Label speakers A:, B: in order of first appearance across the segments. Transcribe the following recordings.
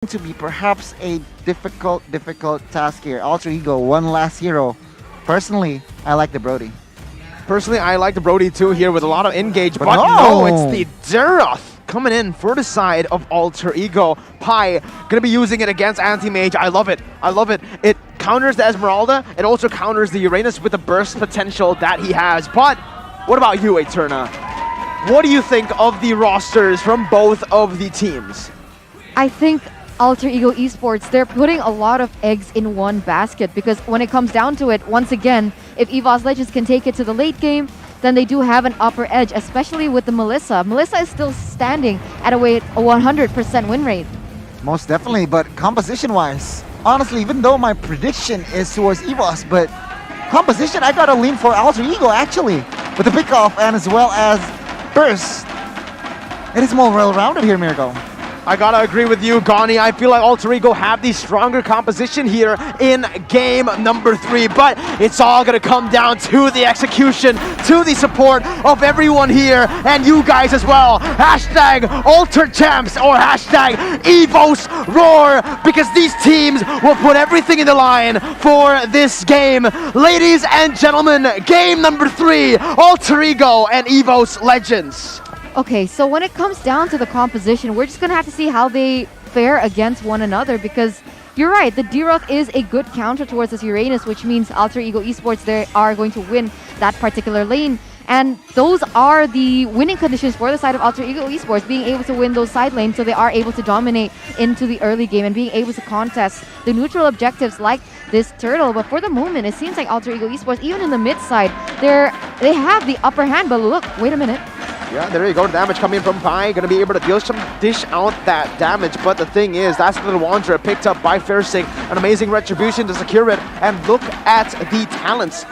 A: to be perhaps a difficult task here. Alter Ego, one last hero. Personally, I like the Brody.
B: Personally, I like the Brody too here with a lot of engage, but
A: no!
B: no, it's the Zeroth coming in for the side of Alter Ego. Pi gonna be using it against Anti-Mage. I love it. I love it. It counters the Esmeralda. It also counters the Uranus with the burst potential that he has. But what about you, Eterna? What do you think of the rosters from both of the teams?
C: I think Alter Ego Esports, they're putting a lot of eggs in one basket because when it comes down to it, once again, if EVOS Legends can take it to the late game, then they do have an upper edge, especially with the Melissa. Melissa is still standing at a 100% win rate.
A: Most definitely, but composition-wise, honestly, even though my prediction is towards EVOS, but composition, I gotta lean for Alter Ego actually, with the pickoff and as well as burst. It is more well-rounded here, Miracle.
B: I gotta agree with you, Gani. I feel like Alter Ego have the stronger composition here in game number 3, but it's all gonna come down to the execution, to the support of everyone here, and you guys as well. Hashtag AlterChamps or hashtag EVOS Roar, because these teams will put everything in the line for this game. Ladies and gentlemen, game number 3, Alter Ego and EVOS Legends.
C: Okay, so when it comes down to the composition, we're just going to have to see how they fare against one another because you're right, the Zeroth is a good counter towards this Uranus, which means Alter Ego Esports, they are going to win that particular lane. And those are the winning conditions for the side of Alter Ego Esports, being able to win those side lanes so they are able to dominate into the early game and being able to contest the neutral objectives like this turtle. But for the moment, it seems like Alter Ego Esports, even in the mid side, they have the upper hand. But look, wait a minute.
B: Yeah, there you go. Damage coming from Pi. Going to be able to dish out that damage. But the thing is, that's the Wanderer picked up by Fairsig. An amazing retribution to secure it. And look at the talents.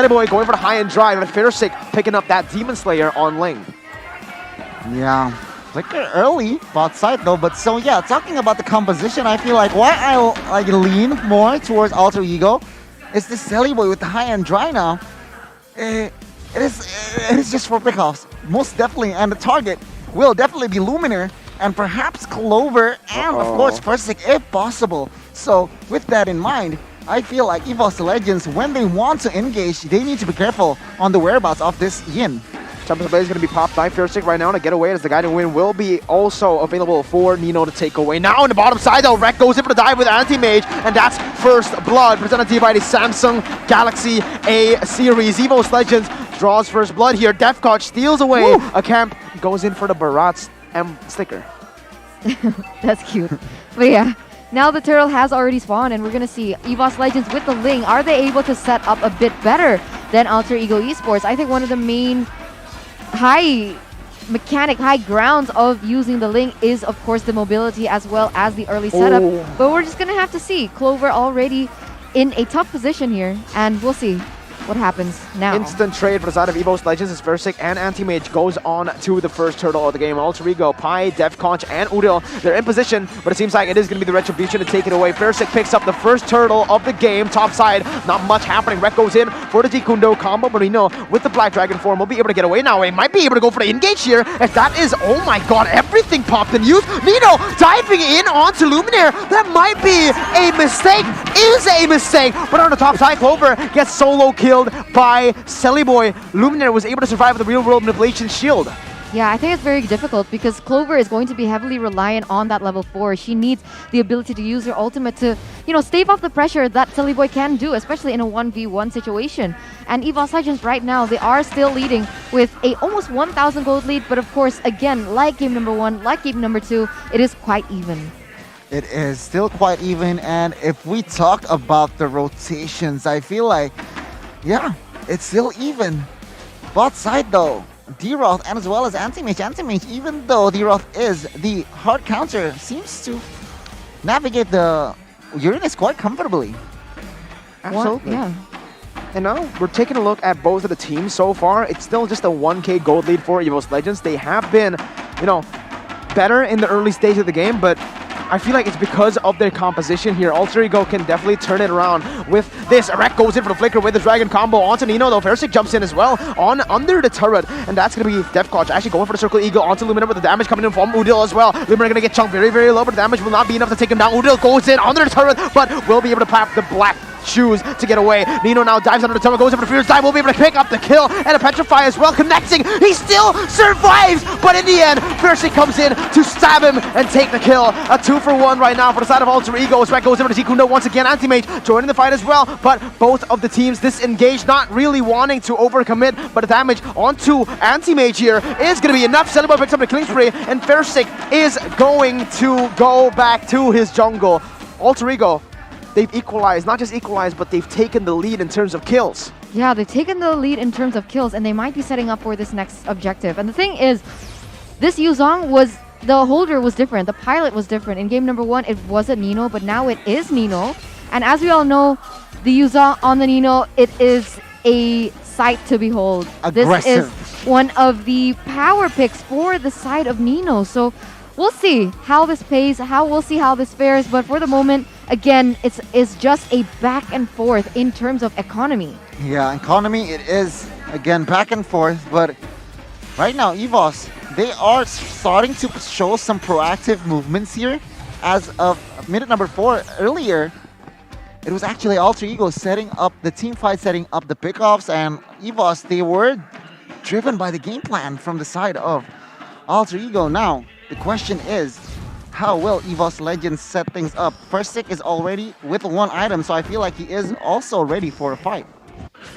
B: Boy going for the high-end drive. And Fairsig picking up that Demon Slayer on lane.
A: Yeah, Flicker early, bot side though. But so yeah, talking about the composition, I feel like why I lean more towards Alter Ego is this Boy with the high-end dry now. It is just for pickoffs, most definitely, and the target will definitely be Luminar and perhaps Clover and of course Fairsig if possible. So with that in mind, I feel like EVOS Legends, when they want to engage, they need to be careful on the whereabouts of this Yin.
B: Tempest Blade is going to be popped by Fairsig right now to get away as the guiding win will be also available for Nino to take away. Now on the bottom side though, Rek goes in for the dive with Anti-Mage, and that's First Blood, presented to you by the Samsung Galaxy A series. EVOS Legends draws First Blood here. Defcott steals away a camp, goes in for the Barat's sticker.
C: That's cute. But yeah, now the turtle has already spawned and we're going to see EVOS Legends with the Ling. Are they able to set up a bit better than Alter Ego Esports? I think one of the main high grounds of using the Ling is of course the mobility as well as the early setup. But we're just going to have to see. Clover already in a tough position here and we'll see what happens now.
B: Instant trade for the side of EVOS Legends as Fairsig and Anti-Mage goes on to the first turtle of the game. Alter Ego, Pi, Devconch, and Udil, they're in position, but it seems like it is going to be the Retribution to take it away. Fairsig picks up the first turtle of the game, top side, not much happening. Rek goes in for the Jikundo combo, but we know with the Black Dragon form, we'll be able to get away now. He might be able to go for the engage here, as that is, oh my god, everything popped in use. Nino diving in onto Luminaire, that might be a mistake, but on the top side, Clover gets solo killed by Boy. Luminaire was able to survive with the real-world manipulation shield.
C: Yeah, I think it's very difficult because Clover is going to be heavily reliant on that level 4. She needs the ability to use her ultimate to, stave off the pressure that Boy can do, especially in a 1v1 situation. And EVOS Legends right now, they are still leading with a almost 1,000 gold lead, but of course, again, like game number 1, like game number 2, it is quite even.
A: It is still quite even, and if we talk about the rotations, I feel like yeah, it's still even. Bot side though, Zeroth and as well as Anti-Mage. Anti-Mage, even though Zeroth is the hard counter, seems to navigate the Uranus quite comfortably.
B: Absolutely.
C: Yeah.
B: And now we're taking a look at both of the teams so far. It's still just a 1k gold lead for EVOS Legends. They have been, better in the early stage of the game, but I feel like it's because of their composition here. Alter Ego can definitely turn it around with this. Rek goes in for the flicker with the dragon combo onto Nino, though Fersic jumps in as well on under the turret, and that's going to be Defcoach actually going for the Circle Eagle onto Lumina with the damage coming in from Udil as well. Lumina going to get chunked very, very low, but the damage will not be enough to take him down. Udil goes in under the turret, but will be able to pop the black shoes to get away. Nino now dives under the tunnel, goes in for the Fierce Dive, will be able to pick up the kill, and a Petrify as well, connecting. He still survives, but in the end, Fersic comes in to stab him and take the kill. A 2-for-1 right now for the side of Alter Ego. Shrek goes over to Jikundo once again. Anti-Mage joining the fight as well, but both of the teams disengaged, not really wanting to overcommit, but the damage onto Anti-Mage here is going to be enough. Celebo picks up the killing spree, and Fersic is going to go back to his jungle. Alter Ego, they've equalized, not just equalized, but they've taken the lead in terms of kills.
C: Yeah, they've taken the lead in terms of kills, and they might be setting up for this next objective. And the thing is, this Yuzong was, the holder was different, the pilot was different. In game number 1, it wasn't Nino, but now it is Nino. And as we all know, the Yuzong on the Nino, it is a sight to behold.
A: Aggressive.
C: This is one of the power picks for the side of Nino. So we'll see how this pays, we'll see how this fares, but for the moment, again, it's just a back and forth in terms of economy.
A: Yeah, economy, it is, again, back and forth, but right now, EVOS, they are starting to show some proactive movements here. As of minute number 4 earlier, it was actually Alter Ego setting up the team fight, setting up the pickoffs, and EVOS, they were driven by the game plan from the side of Alter Ego. Now, the question is, how will EVOS Legends set things up? Fersic is already with 1 item, so I feel like he is also ready for a fight.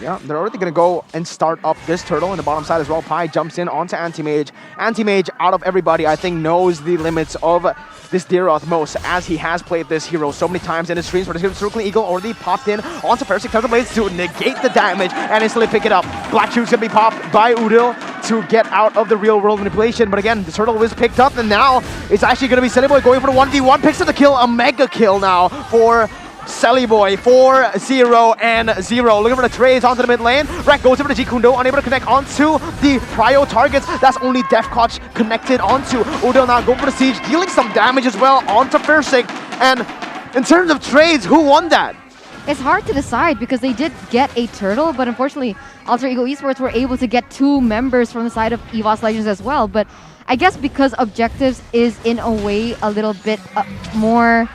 B: Yeah, they're already going to go and start up this turtle in the bottom side as well. Pi jumps in onto Anti-Mage. Anti-Mage, out of everybody, I think knows the limits of this Deeroth most, as he has played this hero so many times in his streams. But the Circling Eagle already popped in onto Fersic. Touch the blades to negate the damage and instantly pick it up. Black Shoe's going to be popped by Udil to get out of the real world manipulation. But again, the turtle was picked up, and now it's actually going to be Celeboy going for the 1v1. Picks up the kill, a mega kill now for Celeboy, 4-0-0. Looking for the trades onto the mid lane. Rek goes over to Jikundo, unable to connect onto the prio targets. That's only Defcoach connected onto. Udil now going for the siege, dealing some damage as well onto Fersic. And in terms of trades, who won that?
C: It's hard to decide because they did get a turtle, but unfortunately, Alter Ego Esports were able to get 2 members from the side of EVOS Legends as well. But I guess because objectives is in a way a little bit more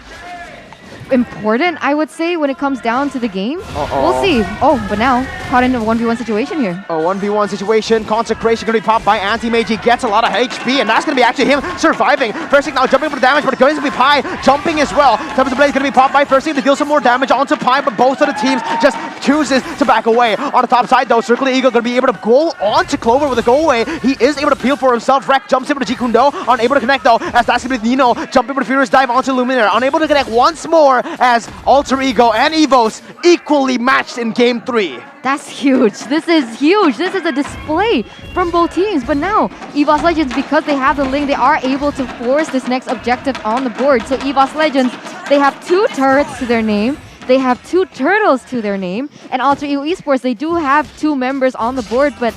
C: important, I would say, when it comes down to the game. We'll see. Oh, but now caught in a 1v1 situation here.
B: A 1v1 situation. Consecration going to be popped by Anti-Mage. He gets a lot of HP, and that's going to be actually him surviving. Fersic now jumping for the damage, but it's going to be Pi jumping as well. Tempest of Blade is going to be popped by Fersic to deal some more damage onto Pi, but both of the teams just chooses to back away. On the top side, though, Circle Eagle going to be able to go onto Clover with a go away. He is able to peel for himself. Rek jumps in with the Jikundo, unable to connect though, as that's going to be Nino jumping with the Furious Dive onto Luminaire. Unable to connect once more, as Alter Ego and EVOS equally matched in game 3.
C: That's huge. This is huge. This is a display from both teams. But now, EVOS Legends, because they have the link, they are able to force this next objective on the board. So EVOS Legends, they have 2 turrets to their name. They have 2 turtles to their name. And Alter Ego Esports, they do have 2 members on the board. But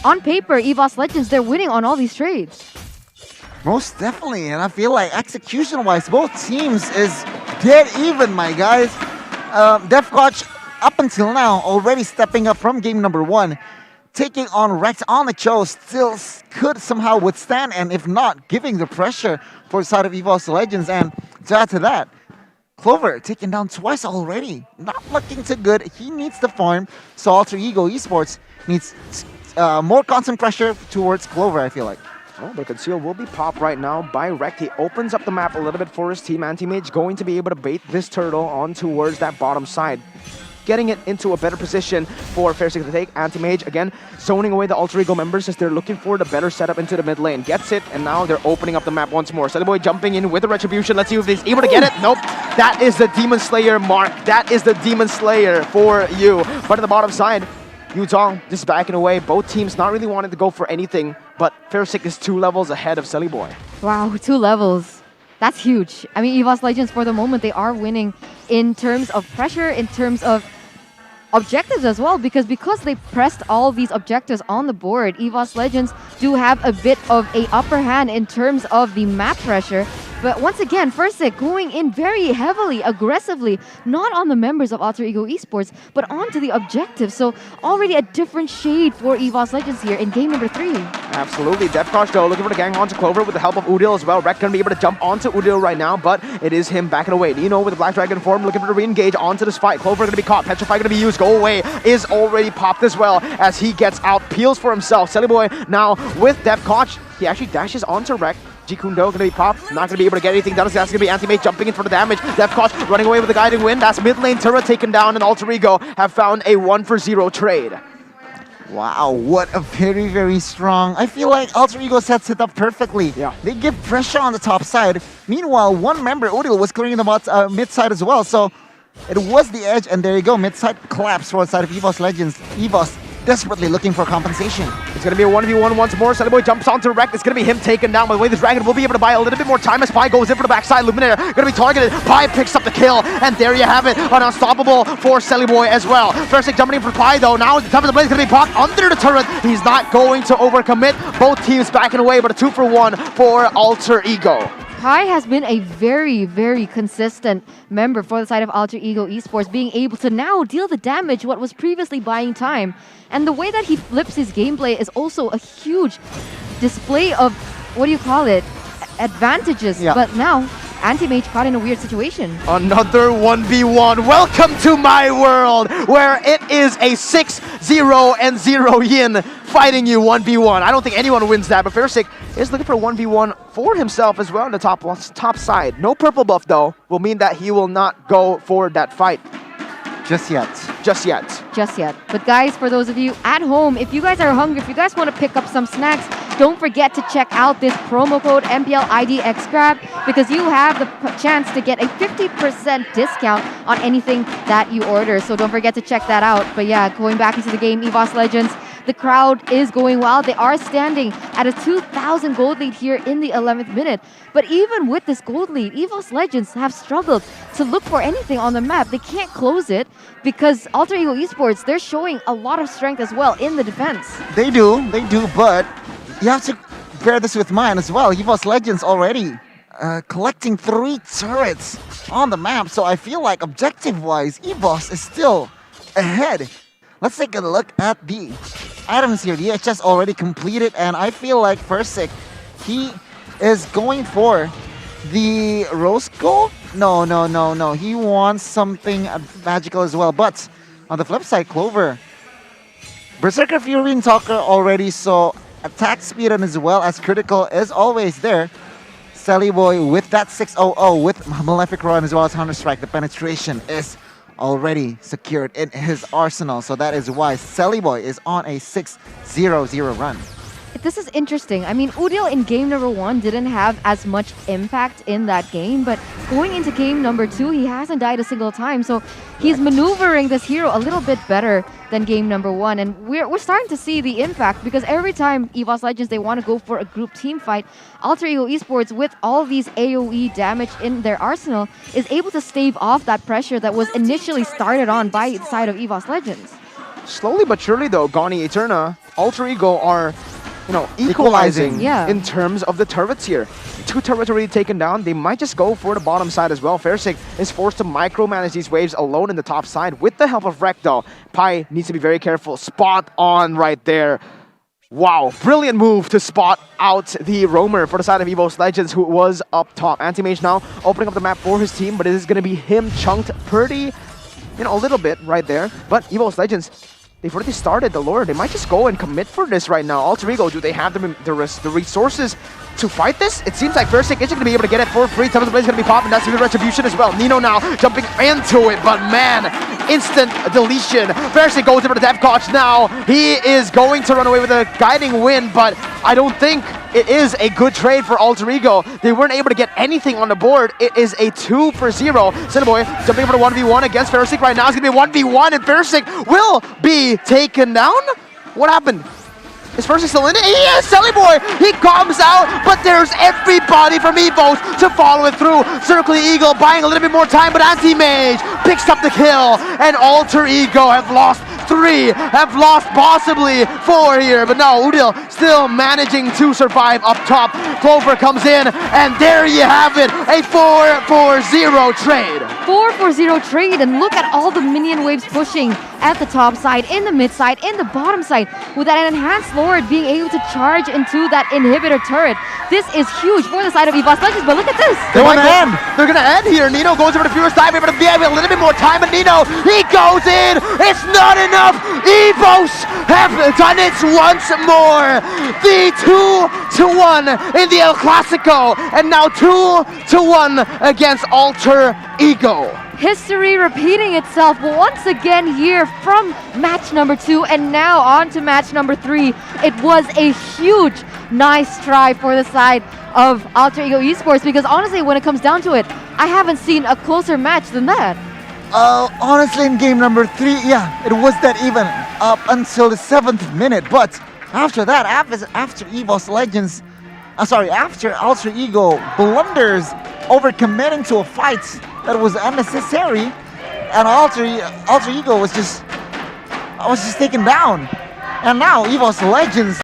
C: on paper, EVOS Legends, they're winning on all these trades.
A: Most definitely, and I feel like execution-wise, both teams is dead even, my guys. Defcoach, up until now, already stepping up from game number 1, taking on Rex on the Cho, still could somehow withstand, and if not, giving the pressure for the side of EVOS Legends. And to add to that, Clover taken down twice already. Not looking too good. He needs the farm, so Alter Ego Esports needs more constant pressure towards Clover, I feel like.
B: Oh, but Conceal will be popped right now by Rekt. He opens up the map a little bit for his team. Anti-Mage going to be able to bait this turtle on towards that bottom side, getting it into a better position for Fersic to take. Anti-Mage, again, zoning away the Alter Ego members as they're looking for the better setup into the mid lane. Gets it, and now they're opening up the map once more. Celeboy jumping in with the Retribution. Let's see if he's able to get it. Nope. That is the Demon Slayer mark. That is the Demon Slayer for you. But at the bottom side, Yuzong just backing away. Both teams not really wanting to go for anything, but Fersic is 2 levels ahead of Celeboy.
C: Wow, 2 levels. That's huge. I mean, EVOS Legends, for the moment, they are winning in terms of pressure, in terms of objectives as well, because they pressed all these objectives on the board. EVOS Legends do have a bit of a upper hand in terms of the map pressure, But once again, Fursic going in very heavily, aggressively, not on the members of Alter Ego Esports, but onto the objective. So already a different shade for EVOS Legends here in game number 3.
B: Absolutely. Defcrosh though looking for the gang onto Clover with the help of Udil as well. Rek gonna be able to jump onto Udil right now, but it is him backing away. Nino with the Black Dragon form looking for to re-engage onto this fight. Clover gonna be caught. Petrify gonna be used. Go away is already popped as well as he gets out. Peels for himself. Sellyboy now with Defcrosh. He actually dashes onto Rek. Jikundo gonna be popped, not gonna be able to get anything done. That's gonna be Anti-Mage jumping in for the damage. Defcrosh running away with the guiding wind. That's mid lane turret taken down, and Alter Ego have found a 1-for-0 trade.
A: Wow, what a very, very strong. I feel like Alter Ego sets it up perfectly.
B: Yeah.
A: They give pressure on the top side. Meanwhile, one member, Udil, was clearing the mid side as well. So it was the edge, and there you go. Mid side collapse for the side of EVOS Legends. EVOS desperately looking for compensation.
B: It's going to be a 1v1 once more. Sellyboy jumps onto Rek. It's going to be him taken down. By the way, this Dragon will be able to buy a little bit more time as Pi goes in for the backside. Luminaire going to be targeted. Pi picks up the kill. And there you have it. An unstoppable for Sellyboy as well. Fursic jumping in for Pi though. Now the top of the blade is going to be popped under the turret. He's not going to overcommit. Both teams backing away, but a 2-for-1 for Alter Ego.
C: Pi has been a very, very consistent member for the side of Alter Ego Esports, being able to now deal the damage what was previously buying time. And the way that he flips his gameplay is also a huge display of, what do you call it, advantages.
A: Yeah.
C: But now, Anti-Mage caught in a weird situation.
B: Another 1v1. Welcome to my world, where it is a 6-0 and 0 yin fighting you 1v1. I don't think anyone wins that, but Fursic is looking for a 1v1 for himself as well on the top side. No purple buff though will mean that he will not go for that fight.
A: Just yet.
B: Just yet.
C: Just yet. But guys, for those of you at home, if you guys are hungry, if you guys want to pick up some snacks, don't forget to check out this promo code MPL ID XGrab, because you have the chance to get a 50% discount on anything that you order. So don't forget to check that out. But yeah, going back into the game, EVOS Legends, the crowd is going wild. They are standing at a 2,000 gold lead here in the 11th minute. But even with this gold lead, EVOS Legends have struggled to look for anything on the map. They can't close it because Alter Ego Esports, they're showing a lot of strength as well in the defense.
A: They do, but you have to bear this with mind as well. EVOS Legends already collecting 3 turrets on the map. So I feel like objective-wise, EVOS is still ahead. Let's take a look at the items here. The EHS already completed, and I feel like Fursic, he is going for the rose gold? No. He wants something magical as well. But on the flip side, Clover, Berserker Fury and Talker already, so attack speed and as well as critical is always there. Sellyboy with that 600 with Malefic Roar and as well as Hunter Strike, the penetration is already secured in his arsenal. So that is why Sellyboy is on a 6-0-0 run.
C: This is interesting. I mean, Udil in game number 1 didn't have as much impact in that game, but going into game number 2, he hasn't died a single time. So he's maneuvering this hero a little bit better than game number 1. And we're starting to see the impact, because every time EVOS Legends, they want to go for a group team fight, Alter Ego Esports, with all these AoE damage in their arsenal, is able to stave off that pressure that was initially started on by the side of EVOS Legends.
B: Slowly but surely though, Gani Eterna, Alter Ego are equalizing in terms of the turrets here. 2 turrets already taken down. They might just go for the bottom side as well. Fursic is forced to micromanage these waves alone in the top side with the help of Rek though. Pi needs to be very careful. Spot on right there. Wow, brilliant move to spot out the roamer for the side of EVOS Legends, who was up top. Anti-Mage now opening up the map for his team, but it is going to be him chunked pretty, a little bit right there. But EVOS Legends, they've already started the lore. They might just go and commit for this right now. Alter Ego, do they have the resources to fight this? It seems like Fursic isn't going to be able to get it for free. Top of the Blaze is going to be popping. That's even Retribution as well. Nino now jumping into it, but man, instant deletion. Fursic goes over to Defcotch now. He is going to run away with a guiding wind, but I don't think it is a good trade for Alter Ego. They weren't able to get anything on the board. It is a 2-0. Sellyboy jumping for the 1v1 against Fursic right now. It's going to be a 1v1, and Fursic will be taken down. What happened? Is Fursic still in it? He is! Sellyboy! He comes out, but there's everybody from EVOS to follow it through. Circling Eagle buying a little bit more time, but Anti-Mage picks up the kill, and Alter Ego have lost 3, have lost possibly 4 here, but no, Udil still managing to survive up top. Clover comes in, and there you have it, a 4-4-0 trade.
C: 4-4-0 trade, and look at all the minion waves pushing at the top side, in the mid side, in the bottom side, with that enhanced Lord being able to charge into that inhibitor turret. This is huge for the side of EVOS Legends, but look at this!
A: They want to end!
B: They're gonna end here. Nino goes over to Furious Dive, able to be a little bit more time, and Nino, he goes in! It's not enough! EVOS have done it once more! The 2-1 in the El Clasico, and now 2-1 against Alter Ego.
C: History repeating itself once again here from match number 2 and now on to match number 3. It was a huge, nice try for the side of Alter Ego Esports, because honestly, when it comes down to it, I haven't seen a closer match than that.
A: Honestly, in game number 3, yeah, it was that even up until the 7th minute. But after that, after EVOS Legends, after Alter Ego blunders over committing to a fight that was unnecessary, and Alter Ego was just taken down. And now EVOS Legends